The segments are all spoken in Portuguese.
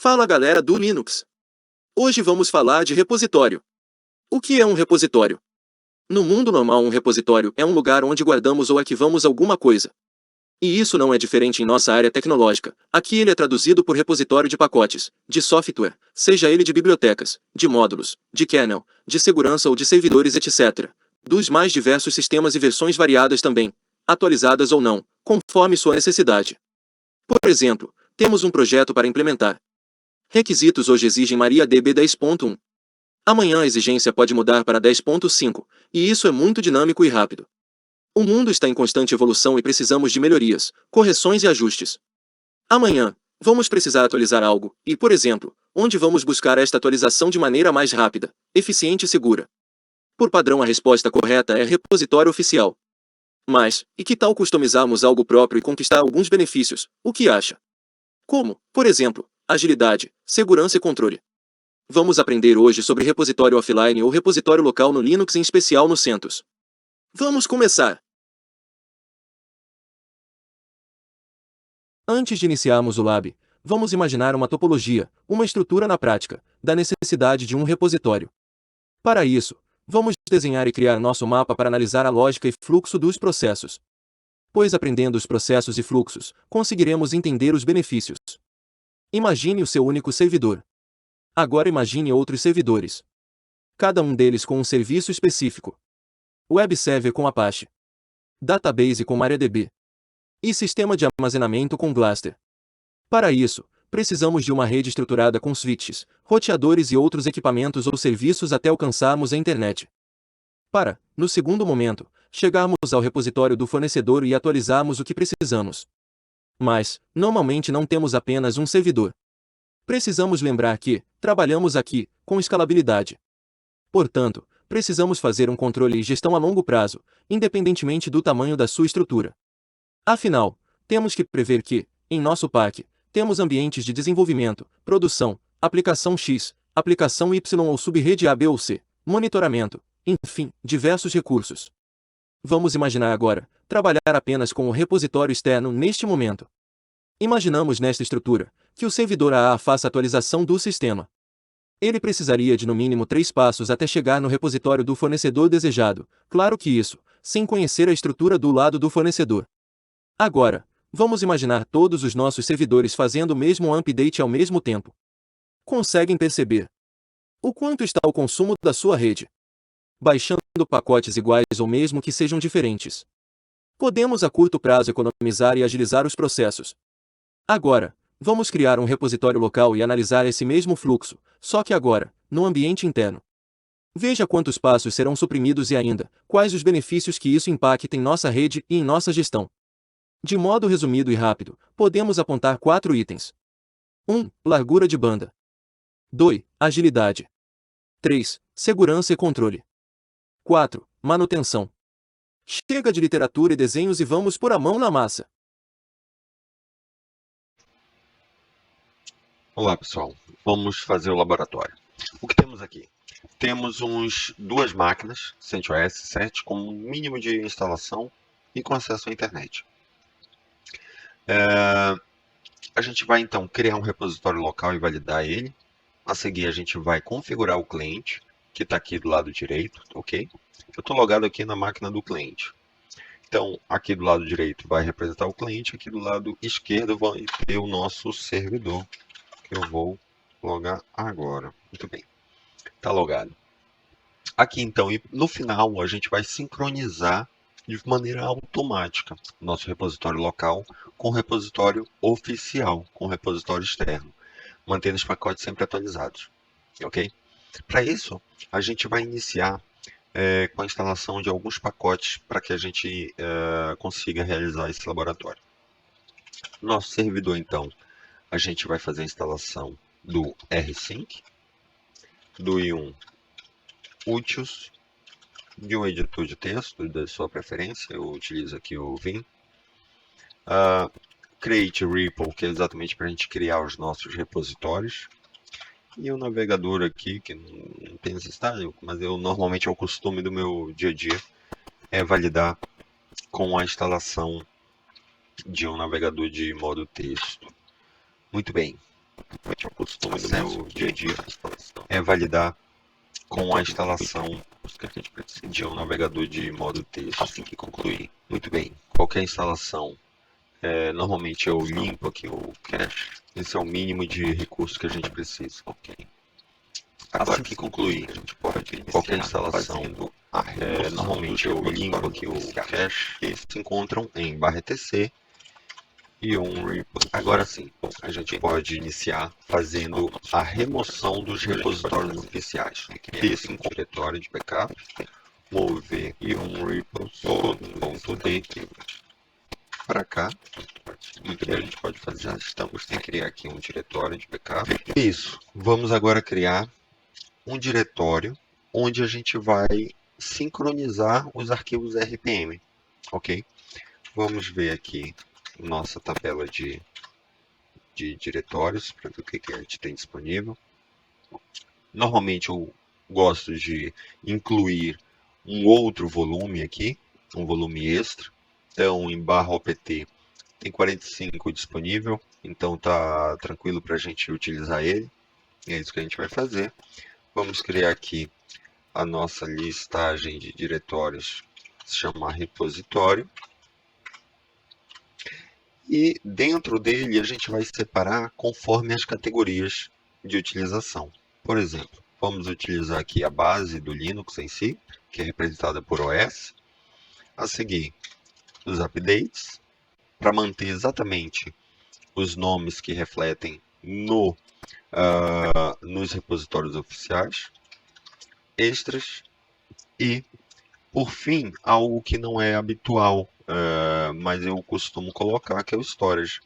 Fala galera do Linux! Hoje vamos falar de repositório. O que é um repositório? No mundo normal, um repositório é um lugar onde guardamos ou arquivamos alguma coisa. E isso não é diferente em nossa área tecnológica. Aqui ele é traduzido por repositório de pacotes, de software, seja ele de bibliotecas, de módulos, de kernel, de segurança ou de servidores, etc. Dos mais diversos sistemas e versões variadas também, atualizadas ou não, conforme sua necessidade. Por exemplo, temos um projeto para implementar. Requisitos hoje exigem MariaDB 10.1. Amanhã a exigência pode mudar para 10.5, e isso é muito dinâmico e rápido. O mundo está em constante evolução e precisamos de melhorias, correções e ajustes. Amanhã, vamos precisar atualizar algo, e, por exemplo, onde vamos buscar esta atualização de maneira mais rápida, eficiente e segura? Por padrão, a resposta correta é repositório oficial. Mas, e que tal customizarmos algo próprio e conquistar alguns benefícios? O que acha? Como, por exemplo, agilidade, segurança e controle. Vamos aprender hoje sobre repositório offline ou repositório local no Linux, em especial no CentOS. Vamos começar! Antes de iniciarmos o lab, vamos imaginar uma topologia, uma estrutura na prática, da necessidade de um repositório. Para isso, vamos desenhar e criar nosso mapa para analisar a lógica e fluxo dos processos. Pois aprendendo os processos e fluxos, conseguiremos entender os benefícios. Imagine o seu único servidor. Agora imagine outros servidores. Cada um deles com um serviço específico. Web Server com Apache. Database com MariaDB. E sistema de armazenamento com Gluster. Para isso, precisamos de uma rede estruturada com switches, roteadores e outros equipamentos ou serviços até alcançarmos a internet. Para, no segundo momento, chegarmos ao repositório do fornecedor e atualizarmos o que precisamos. Mas, normalmente não temos apenas um servidor. Precisamos lembrar que, trabalhamos aqui, com escalabilidade. Portanto, precisamos fazer um controle e gestão a longo prazo, independentemente do tamanho da sua estrutura. Afinal, temos que prever que, em nosso parque, temos ambientes de desenvolvimento, produção, aplicação X, aplicação Y ou subrede A, B ou C, monitoramento, enfim, diversos recursos. Vamos imaginar agora, trabalhar apenas com o repositório externo neste momento. Imaginamos nesta estrutura, que o servidor AA faça a atualização do sistema. Ele precisaria de no mínimo 3 passos até chegar no repositório do fornecedor desejado, claro que isso, sem conhecer a estrutura do lado do fornecedor. Agora, vamos imaginar todos os nossos servidores fazendo o mesmo update ao mesmo tempo. Conseguem perceber o quanto está o consumo da sua rede? Baixando pacotes iguais ou mesmo que sejam diferentes. Podemos a curto prazo economizar e agilizar os processos. Agora, vamos criar um repositório local e analisar esse mesmo fluxo, só que agora, no ambiente interno. Veja quantos passos serão suprimidos e ainda, quais os benefícios que isso impacta em nossa rede e em nossa gestão. De modo resumido e rápido, podemos apontar 4 itens. 1. Largura de banda. 2. Agilidade. 3. Segurança e controle. 4. Manutenção. Chega de literatura e desenhos e vamos pôr a mão na massa. Olá pessoal, vamos fazer o laboratório. O que temos aqui? Temos duas máquinas CentOS 7 com um mínimo de instalação e com acesso à internet. A gente vai então criar um repositório local e validar ele. A seguir a gente vai configurar o cliente, que está aqui do lado direito, ok? Eu estou logado aqui na máquina do cliente. Então, aqui do lado direito vai representar o cliente, aqui do lado esquerdo vai ter o nosso servidor. Eu vou logar agora. Muito bem. Está logado. Aqui então, e no final, a gente vai sincronizar de maneira automática o nosso repositório local com o repositório oficial, com o repositório externo, mantendo os pacotes sempre atualizados. Ok? Para isso, a gente vai iniciar com a instalação de alguns pacotes para que a gente consiga realizar esse laboratório. Nosso servidor, então, a gente vai fazer a instalação do rsync, do i1 utils, de um editor de texto da sua preferência, eu utilizo aqui o Vim, create REPL, que é exatamente para a gente criar os nossos repositórios, e o navegador aqui, que não tem necessidade, mas normalmente é o costume do meu dia a dia, é validar com a instalação de um navegador de modo texto. Muito bem. o costume do meu dia a dia é validar com a instalação de um navegador de modo texto assim que concluir. Muito bem, qualquer instalação, normalmente eu limpo aqui o cache. Esse é o mínimo de recursos que a gente precisa. Ok. Agora que concluir qualquer instalação, normalmente eu limpo aqui o cache. Eles se encontram em /etc e um repo. Agora sim, a gente pode iniciar fazendo a remoção dos repositórios oficiais. Esse diretório de backup, mover e um repo todo.d para cá. Muito bem, a gente pode fazer. Estamos a criar aqui um diretório de backup. Isso. Vamos agora criar um diretório onde a gente vai sincronizar os arquivos RPM, ok? Vamos ver aqui nossa tabela de diretórios para ver o que a gente tem disponível. Normalmente eu gosto de incluir um outro volume aqui, um volume extra. Então em /opt tem 45 disponível, então tá tranquilo para a gente utilizar ele. É isso que a gente vai fazer. Vamos criar aqui a nossa listagem de diretórios, se chama repositório. E dentro dele a gente vai separar conforme as categorias de utilização. Por exemplo, vamos utilizar aqui a base do Linux em si, que é representada por OS. A seguir, os updates, para manter exatamente os nomes que refletem nos repositórios oficiais. Extras e, por fim, algo que não é habitual, mas eu costumo colocar, que é o storage.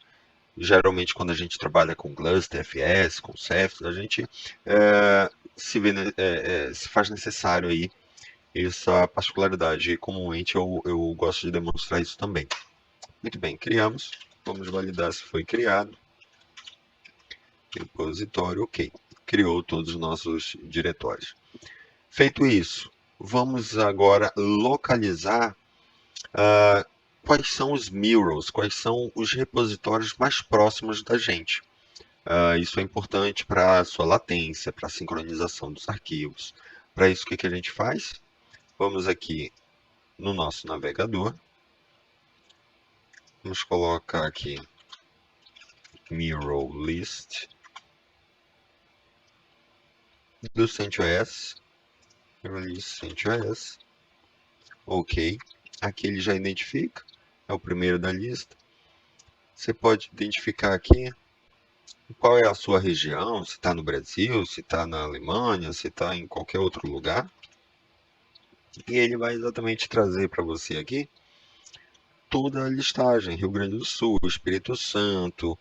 Geralmente, quando a gente trabalha com Gluster, FS, com Ceph, a gente se faz necessário aí essa particularidade. E comumente eu gosto de demonstrar isso também. Muito bem, criamos. Vamos validar se foi criado. Repositório, ok. Criou todos os nossos diretórios. Feito isso, vamos agora localizar quais são os mirrors, quais são os repositórios mais próximos da gente. Isso é importante para a sua latência, para a sincronização dos arquivos. Para isso, o que a gente faz? Vamos aqui no nosso navegador. Vamos colocar aqui mirror list do CentOS. Release CentOS. Ok. Aqui ele já identifica. É o primeiro da lista. Você pode identificar aqui qual é a sua região, se está no Brasil, se está na Alemanha, se está em qualquer outro lugar. E ele vai exatamente trazer para você aqui toda a listagem. Rio Grande do Sul, Espírito Santo,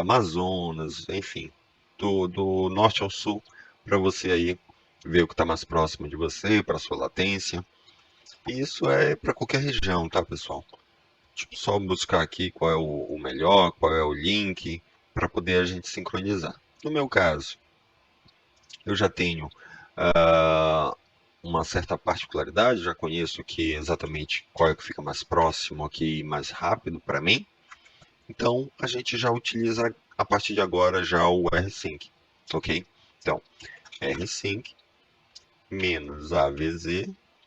Amazonas, enfim. Do norte ao sul, para você aí ver o que está mais próximo de você, para sua latência. E isso é para qualquer região, tá, pessoal? Tipo, só buscar aqui qual é o melhor, qual é o link, para poder a gente sincronizar. No meu caso, eu já tenho uma certa particularidade, já conheço que exatamente qual é que fica mais próximo aqui, mais rápido para mim. Então, a gente já utiliza, a partir de agora, já o rsync, ok? Então, rsync menos avz,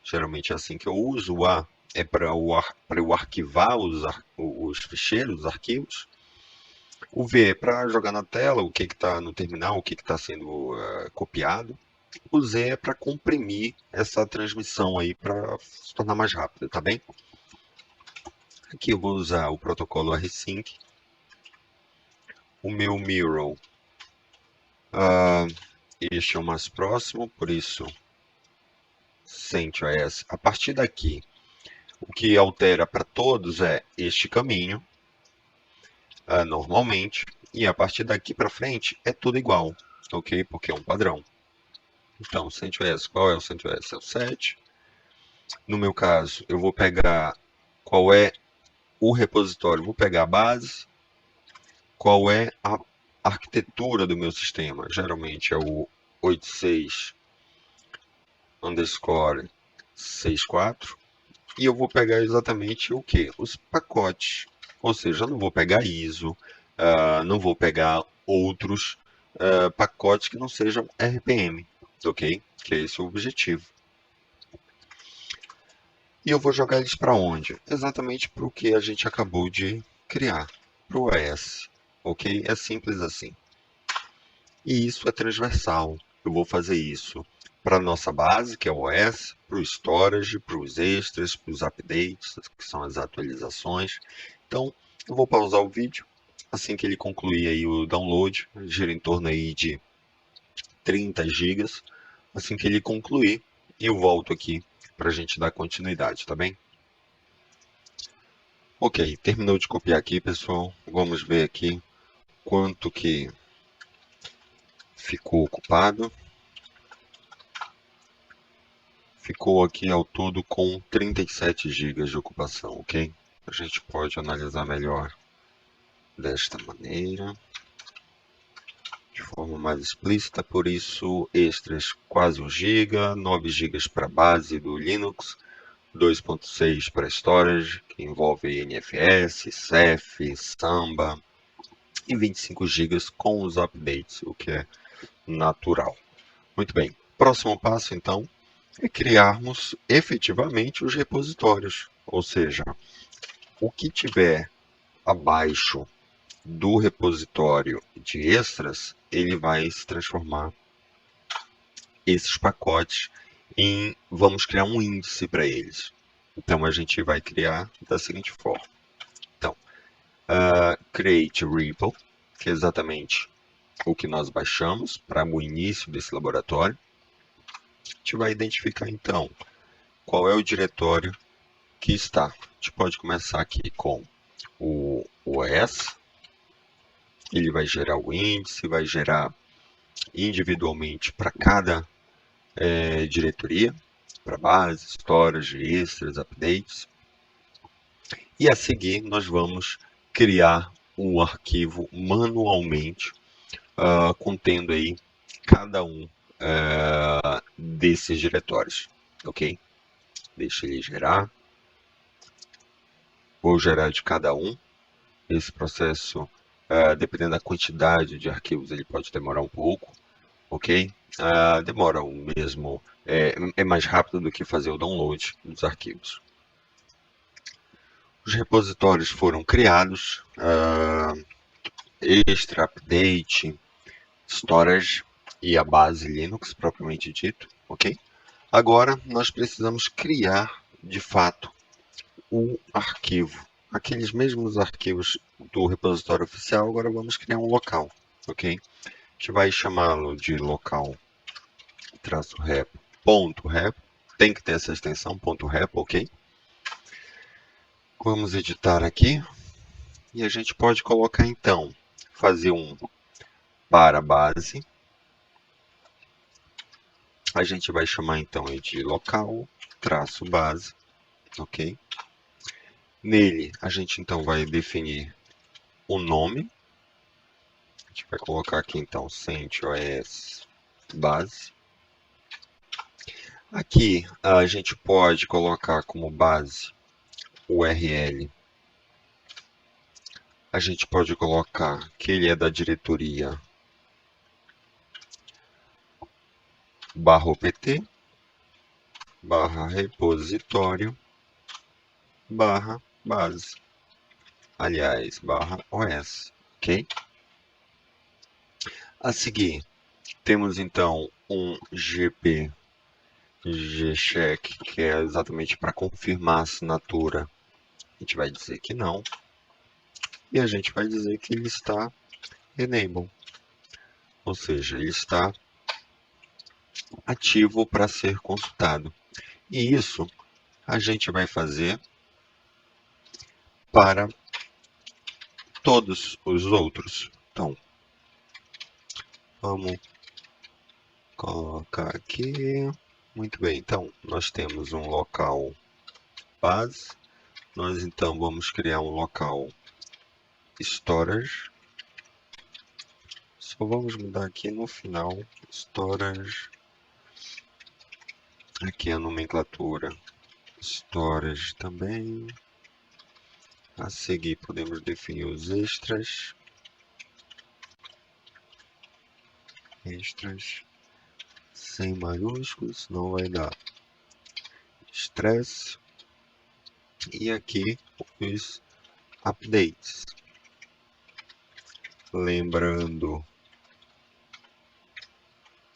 geralmente é assim que eu uso. O A é para eu arquivar os ficheiros, os arquivos. O V é para jogar na tela o que está no terminal, o que está sendo copiado. O Z é para comprimir essa transmissão aí para se tornar mais rápida, tá bem? Aqui eu vou usar o protocolo rsync. O meu mirror, este é o mais próximo, por isso CentOS. A partir daqui, o que altera para todos é este caminho, normalmente, e a partir daqui para frente é tudo igual, ok? Porque é um padrão. Então, CentOS, qual é o CentOS? É o 7. No meu caso, eu vou pegar qual é o repositório, vou pegar a base, qual é a arquitetura do meu sistema. Geralmente é o 86_64. E eu vou pegar exatamente o que? Os pacotes. Ou seja, eu não vou pegar ISO, não vou pegar outros pacotes que não sejam RPM, ok? Que é esse o objetivo. E eu vou jogar eles para onde? Exatamente para o que a gente acabou de criar, para o OS, ok? É simples assim. E isso é transversal. Eu vou fazer isso para a nossa base, que é o OS, para o storage, para os extras, para os updates, que são as atualizações. Então, eu vou pausar o vídeo. Assim que ele concluir aí o download, gira em torno aí de 30 gigas. Assim que ele concluir, eu volto aqui para a gente dar continuidade, tá bem? Ok, terminou de copiar aqui, pessoal. Vamos ver aqui quanto que ficou ocupado. Ficou aqui ao todo com 37 GB de ocupação, ok? A gente pode analisar melhor desta maneira, de forma mais explícita, por isso extras quase 1 GB, 9 GB para base do Linux, 2.6 para storage, que envolve NFS, Ceph, Samba, e 25 GB com os updates, o que é natural. Muito bem, próximo passo então é criarmos efetivamente os repositórios, ou seja, o que tiver abaixo do repositório de extras, ele vai se transformar esses pacotes em, vamos criar um índice para eles. Então a gente vai criar da seguinte forma. Então, create repo, que é exatamente o que nós baixamos para o início desse laboratório. A gente vai identificar então qual é o diretório que está. A gente pode começar aqui com o OS, ele vai gerar o índice, vai gerar individualmente para cada diretoria, para base, storage, extras, updates. E a seguir nós vamos criar um arquivo manualmente, contendo aí cada um desses diretórios, ok? Deixa ele gerar. Vou gerar de cada um. Esse processo, dependendo da quantidade de arquivos, ele pode demorar um pouco, ok? Demora o mesmo, é mais rápido do que fazer o download dos arquivos. Os repositórios foram criados, extra, update, storage e a base Linux propriamente dito, ok? Agora nós precisamos criar de fato o arquivo. Aqueles mesmos arquivos do repositório oficial, agora vamos criar um local, ok? A gente vai chamá-lo de local-rep.rep, tem que ter essa extensão .rep, ok? Vamos editar aqui e a gente pode colocar então, fazer um para base. A gente vai chamar então de local-base, ok? Nele a gente então vai definir o nome. A gente vai colocar aqui então CentOS base. Aqui a gente pode colocar como base o URL. A gente pode colocar que ele é da diretoria /opt, /repositório, /base. Aliás, /os, ok? A seguir, temos então um gcheck, que é exatamente para confirmar a assinatura. A gente vai dizer que não. E a gente vai dizer que ele está enable. Ou seja, ele está ativo para ser consultado. E isso a gente vai fazer para todos os outros. Então, vamos colocar aqui. Muito bem, então nós temos um local base. Nós então vamos criar um local storage. Só vamos mudar aqui no final storage. Aqui a nomenclatura storage também. A seguir podemos definir os extras. extras sem maiúsculos, não vai dar estresse. E aqui os updates. Lembrando,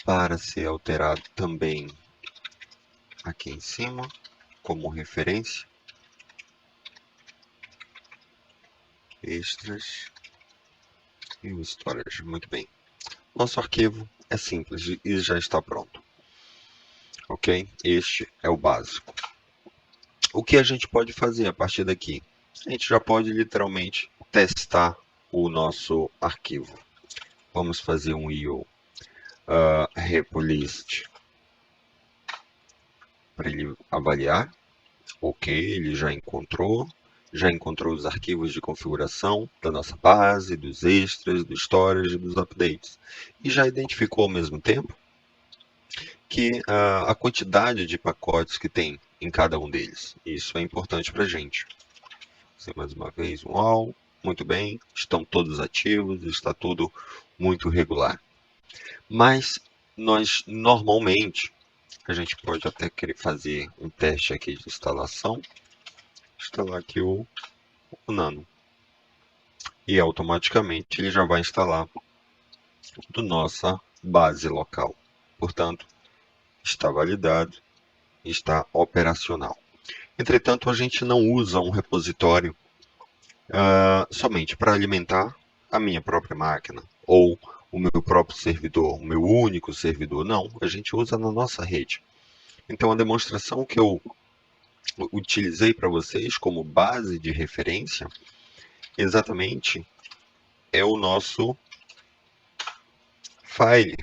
para ser alterado também aqui em cima, como referência, extras e o storage. Muito bem. Nosso arquivo é simples e já está pronto. Ok? Este é o básico. O que a gente pode fazer a partir daqui? A gente já pode literalmente testar o nosso arquivo. Vamos fazer um IO repo-list para ele avaliar. Ok, ele já encontrou os arquivos de configuração da nossa base, dos extras, do storage, dos updates. E já identificou ao mesmo tempo que a quantidade de pacotes que tem em cada um deles. Isso é importante para a gente. Fazer mais uma vez um all. Muito bem, estão todos ativos, está tudo muito regular. Mas nós normalmente, a gente pode até querer fazer um teste aqui de instalação. Instalar aqui o Nano. E automaticamente ele já vai instalar do nossa base local. Portanto, está validado e está operacional. Entretanto, a gente não usa um repositório somente para alimentar a minha própria máquina ou o meu próprio servidor, o meu único servidor. Não, a gente usa na nossa rede. Então, a demonstração que eu utilizei para vocês como base de referência exatamente é o nosso file.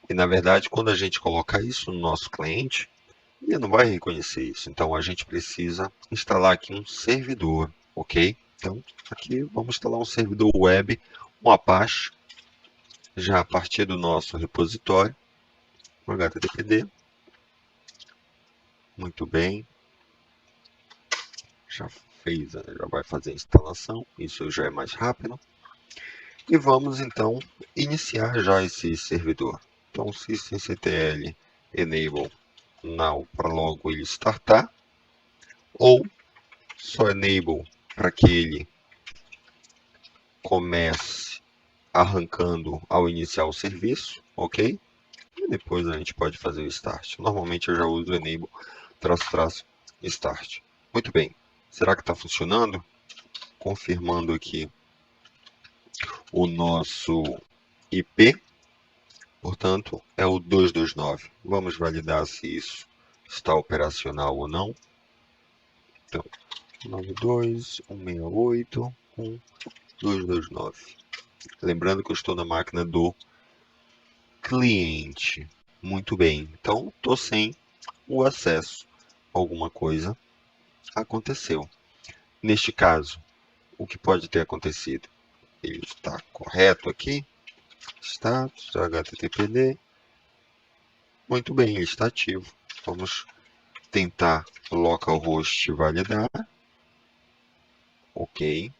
E na verdade, quando a gente colocar isso no nosso cliente, ele não vai reconhecer isso. Então a gente precisa instalar aqui um servidor, ok? Então aqui vamos instalar um servidor web, um Apache, já a partir do nosso repositório, um HTTPD. Muito bem. Já vai fazer a instalação, isso já é mais rápido. E vamos então iniciar já esse servidor. Então systemctl enable now para logo ele startar, ou só enable para que ele comece arrancando ao iniciar o serviço, ok? E depois a gente pode fazer o start. Normalmente eu já uso o enable --start. Muito bem. Será que está funcionando? Confirmando aqui o nosso IP. Portanto, é o 229. Vamos validar se isso está operacional ou não. Então, 92.168.1.229. Lembrando que eu estou na máquina do cliente. Muito bem. Então, estou sem o acesso. Alguma coisa aconteceu. Neste caso, o que pode ter acontecido? Ele está correto aqui. Status, HTTPD. Muito bem, ele está ativo. Vamos tentar localhost validar. Ok.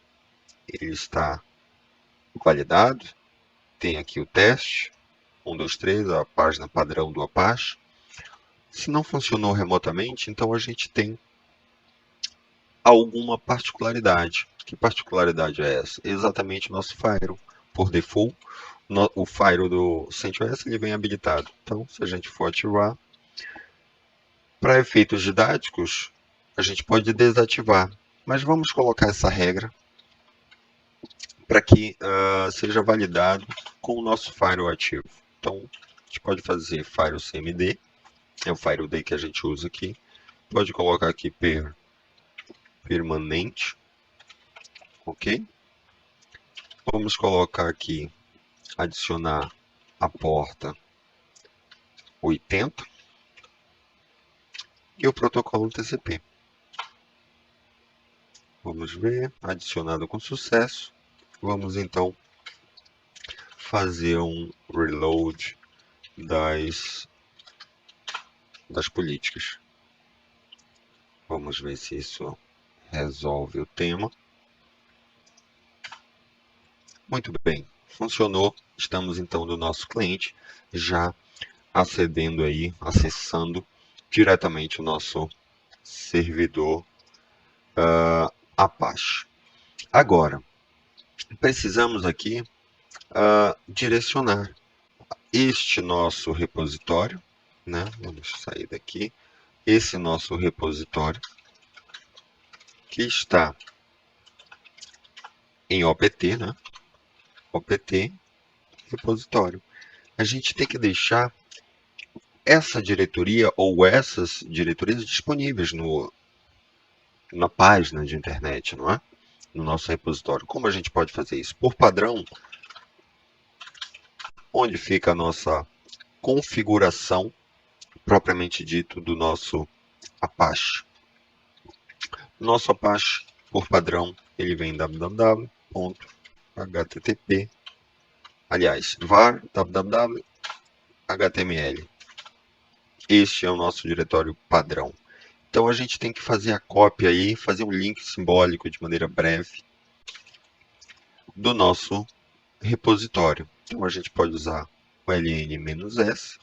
Ele está validado. Tem aqui o teste. 1, 2, 3, a página padrão do Apache. Se não funcionou remotamente, então a gente tem alguma particularidade. Que particularidade é essa? Exatamente o nosso firewall. Por default, o firewall do CentOS ele vem habilitado. Então, se a gente for ativar, para efeitos didáticos, a gente pode desativar. Mas vamos colocar essa regra para que seja validado com o nosso firewall ativo. Então, a gente pode fazer firewall cmd, é o firewall day que a gente usa aqui. Pode colocar aqui permanente, ok? Vamos colocar aqui, adicionar a porta 80 e o protocolo TCP. Vamos ver, adicionado com sucesso. Vamos então fazer um reload das políticas. Vamos ver se isso resolve o tema. Muito bem, funcionou. Estamos então no nosso cliente, já acessando diretamente o nosso servidor Apache. Agora, precisamos aqui direcionar este nosso repositório, né? Vamos sair daqui. Esse nosso repositório que está em OPT, né? OPT repositório. A gente tem que deixar essa diretoria ou essas diretorias disponíveis na página de internet, não é? No nosso repositório. Como a gente pode fazer isso? Por padrão, onde fica a nossa configuração, propriamente dito, do nosso Apache. Nosso Apache, por padrão, ele vem www.http, aliás, var www.html. Este é o nosso diretório padrão. Então a gente tem que fazer a cópia aí, fazer um link simbólico de maneira breve do nosso repositório. Então a gente pode usar o ln-s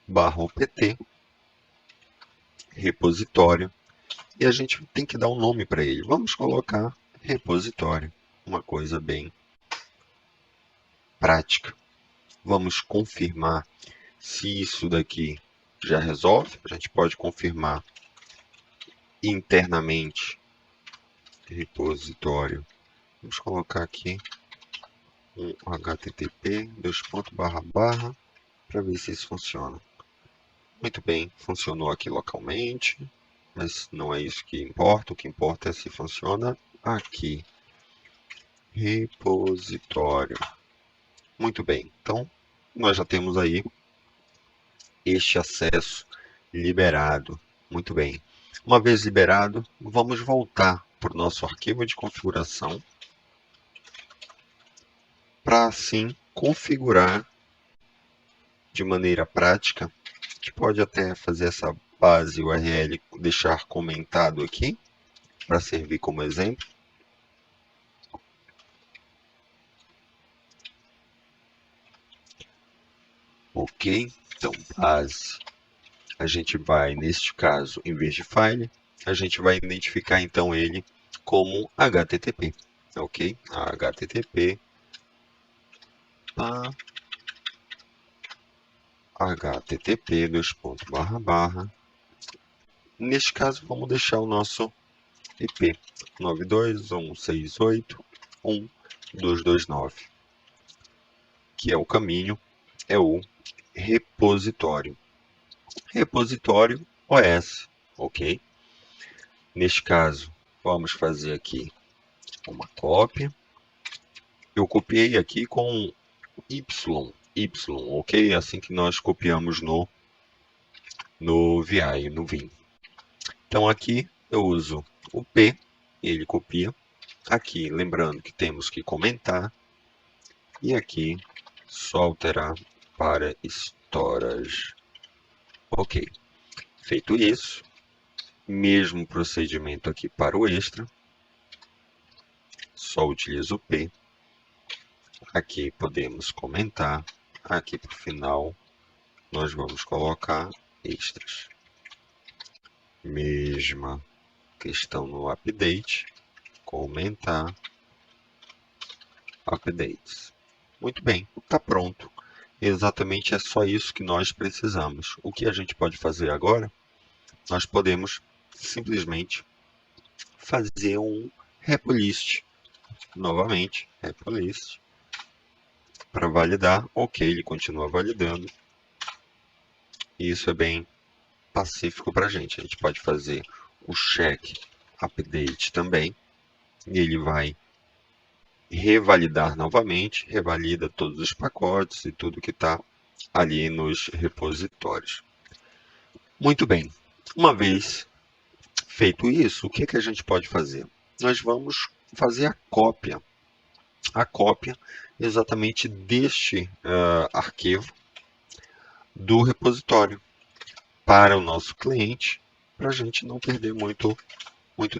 /opt repositório e a gente tem que dar um nome para ele. Vamos colocar repositório, uma coisa bem prática. Vamos confirmar se isso daqui já resolve. A gente pode confirmar internamente repositório. Vamos colocar aqui um http para ver se isso funciona. Muito bem, funcionou aqui localmente, mas não é isso que importa. O que importa é se funciona aqui. Repositório. Muito bem, então nós já temos aí este acesso liberado. Muito bem. Uma vez liberado, vamos voltar para o nosso arquivo de configuração para assim configurar de maneira prática. A gente pode até fazer essa base URL, deixar comentado aqui para servir como exemplo. Ok, então base. A gente vai, neste caso, em vez de file, a gente vai identificar então ele como HTTP, ok? HTTP HTTP Neste caso, vamos deixar o nosso IP 92.168.1.229, que é o caminho, é o repositório. Repositório OS, ok? Neste caso, vamos fazer aqui uma cópia. Eu copiei aqui com Y, ok? Assim que nós copiamos no VI, no Vim. Então aqui eu uso o P, ele copia. Aqui, lembrando que temos que comentar. E aqui, só alterar para storage. Ok. Feito isso, mesmo procedimento aqui para o extra. Só utilizo o P. Aqui podemos comentar. Aqui para o final, nós vamos colocar extras. Mesma questão no update. Comentar. Updates. Muito bem, está pronto. Exatamente é só isso que nós precisamos. O que a gente pode fazer agora? Nós podemos simplesmente fazer um repo-list. Novamente, repo-list. Para validar, ok, ele continua validando. Isso é bem pacífico para a gente. A gente pode fazer o check update também. E ele vai revalidar novamente, revalida todos os pacotes e tudo que está ali nos repositórios. Muito bem, uma vez feito isso, o que, que a gente pode fazer? Nós vamos fazer a cópia exatamente deste arquivo do repositório para o nosso cliente, para a gente não perder muito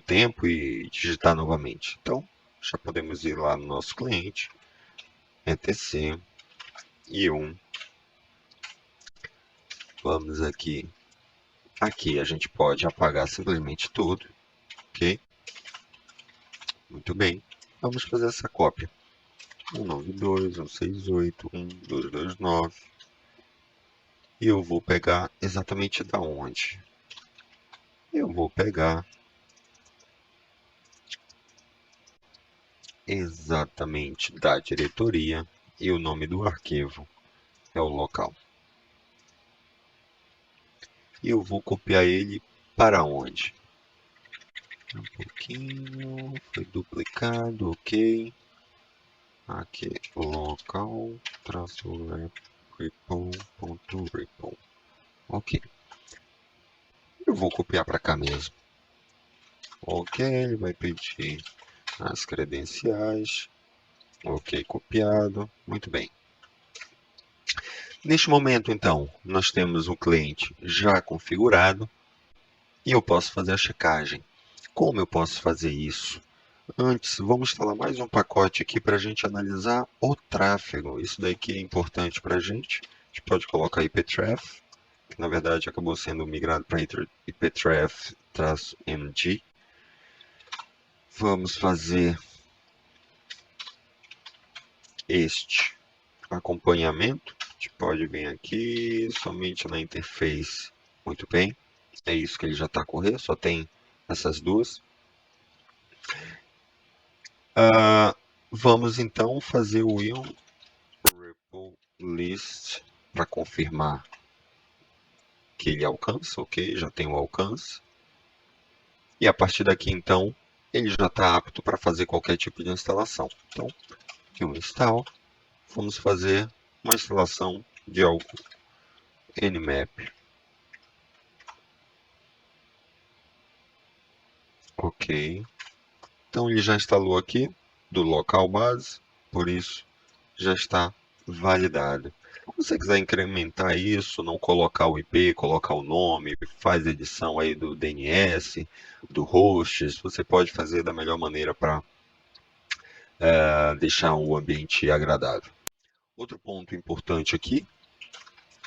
tempo e digitar novamente. Então, já podemos ir lá no nosso cliente, etc e 1. Vamos aqui. Aqui a gente pode apagar simplesmente tudo, ok? Muito bem. Vamos fazer essa cópia. 192, 168, 1229. E eu vou pegar exatamente da onde? Eu vou pegar exatamente da diretoria e o nome do arquivo é o local. E eu vou copiar ele para onde? Um pouquinho, foi duplicado, ok. Aqui, local, traço repo.repo. Ok. Eu vou copiar para cá mesmo. Ok, ele vai pedir as credenciais. Ok, copiado. Muito bem. Neste momento, então, nós temos o cliente já configurado e eu posso fazer a checagem. Como eu posso fazer isso? Antes, vamos instalar mais um pacote aqui para a gente analisar o tráfego. Isso daqui é importante para a gente. A gente pode colocar iptref, que na verdade acabou sendo migrado para iptref-mg. Vamos fazer este acompanhamento. A gente pode vir aqui somente na interface. Muito bem. É isso que ele já está a correr, só tem essas duas. Vamos então fazer o ion repo list para confirmar que ele alcança, ok? Já tem o alcance. E a partir daqui então, ele já está apto para fazer qualquer tipo de instalação. Então, aqui o install, vamos fazer uma instalação de algo nmap. Ok. Então ele já instalou aqui do local base, por isso já está validado. Se você quiser incrementar isso, não colocar o IP, colocar o nome, faz edição aí do DNS, do host, você pode fazer da melhor maneira para deixar o ambiente agradável. Outro ponto importante aqui,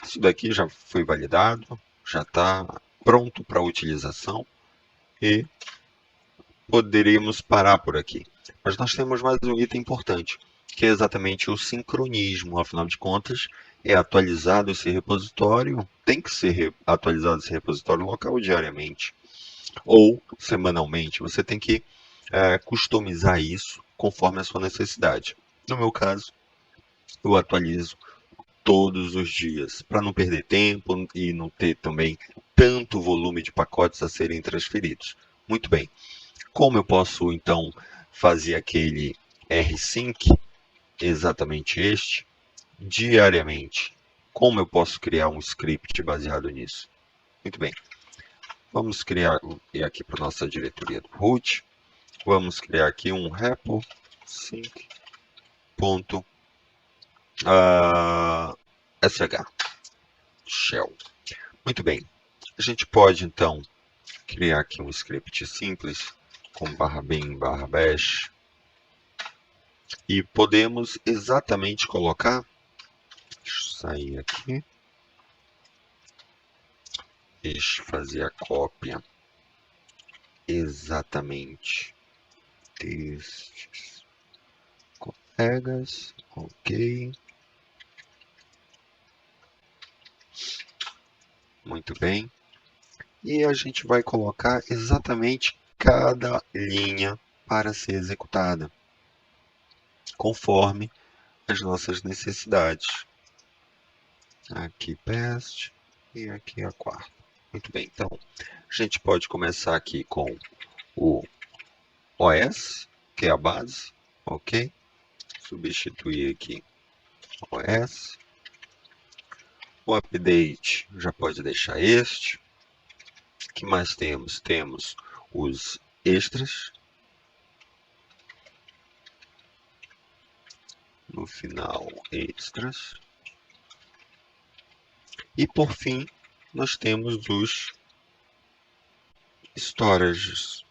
isso daqui já foi validado, já está pronto para utilização e poderíamos parar por aqui. Mas nós temos mais um item importante, que é exatamente o sincronismo. Afinal de contas, é atualizado esse repositório, tem que ser atualizado esse repositório local diariamente ou semanalmente. Você tem que customizar isso conforme a sua necessidade. No meu caso, eu atualizo todos os dias, para não perder tempo e não ter também tanto volume de pacotes a serem transferidos. Muito bem. Como eu posso então fazer aquele rsync, exatamente este, diariamente? Como eu posso criar um script baseado nisso? Muito bem. Vamos criar aqui para nossa diretoria do root. Vamos criar aqui um repo sync. sh shell. Muito bem. A gente pode então criar aqui um script simples com /bin/bash e podemos exatamente colocar, deixa eu sair aqui, deixa eu fazer a cópia exatamente destes colegas, ok, muito bem, e a gente vai colocar exatamente cada linha para ser executada, conforme as nossas necessidades. Aqui past e aqui a quarta. Muito bem, então a gente pode começar aqui com o OS, que é a base, ok? Substituir aqui OS. O update já pode deixar este. O que mais temos? Temos os extras. No final, extras. E por fim, nós temos os storages,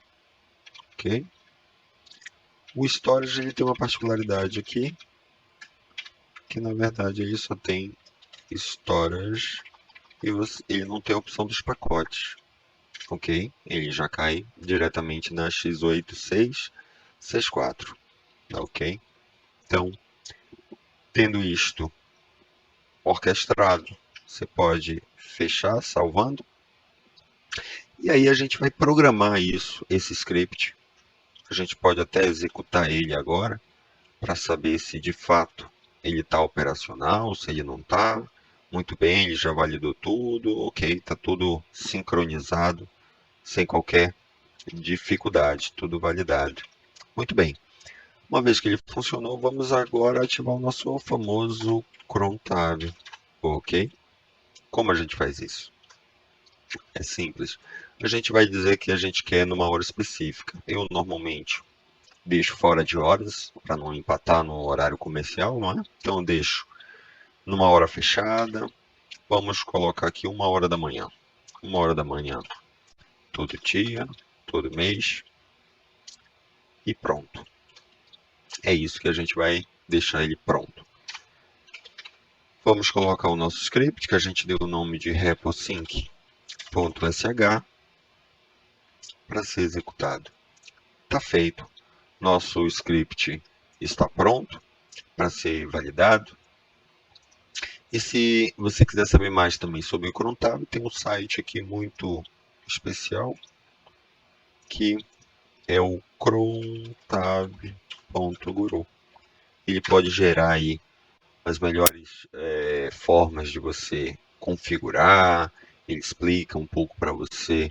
ok? O storage ele tem uma particularidade aqui, que na verdade ele só tem storage e ele não tem a opção dos pacotes, ok? Ele já cai diretamente na x86-64, ok? Então, tendo isto orquestrado, você pode fechar salvando, e aí a gente vai programar esse script. A gente pode até executar ele agora para saber se de fato ele está operacional, se ele não está. Muito bem, ele já validou tudo, ok, está tudo sincronizado, sem qualquer dificuldade, tudo validado. Muito bem, uma vez que ele funcionou, vamos agora ativar o nosso famoso cron tab, ok? Como a gente faz isso? É simples. A gente vai dizer que a gente quer numa hora específica. Eu normalmente deixo fora de horas, para não empatar no horário comercial, não é? Então eu deixo numa hora fechada. Vamos colocar aqui 1h da manhã. 1h da manhã, todo dia, todo mês. E pronto. É isso que a gente vai deixar ele pronto. Vamos colocar o nosso script, que a gente deu o nome de reposync.sh, para ser executado. Está feito. Nosso script está pronto para ser validado. E se você quiser saber mais também sobre o crontab, tem um site aqui muito especial, que é o crontab.guru. Ele pode gerar aí as melhores formas de você configurar. Ele explica um pouco para você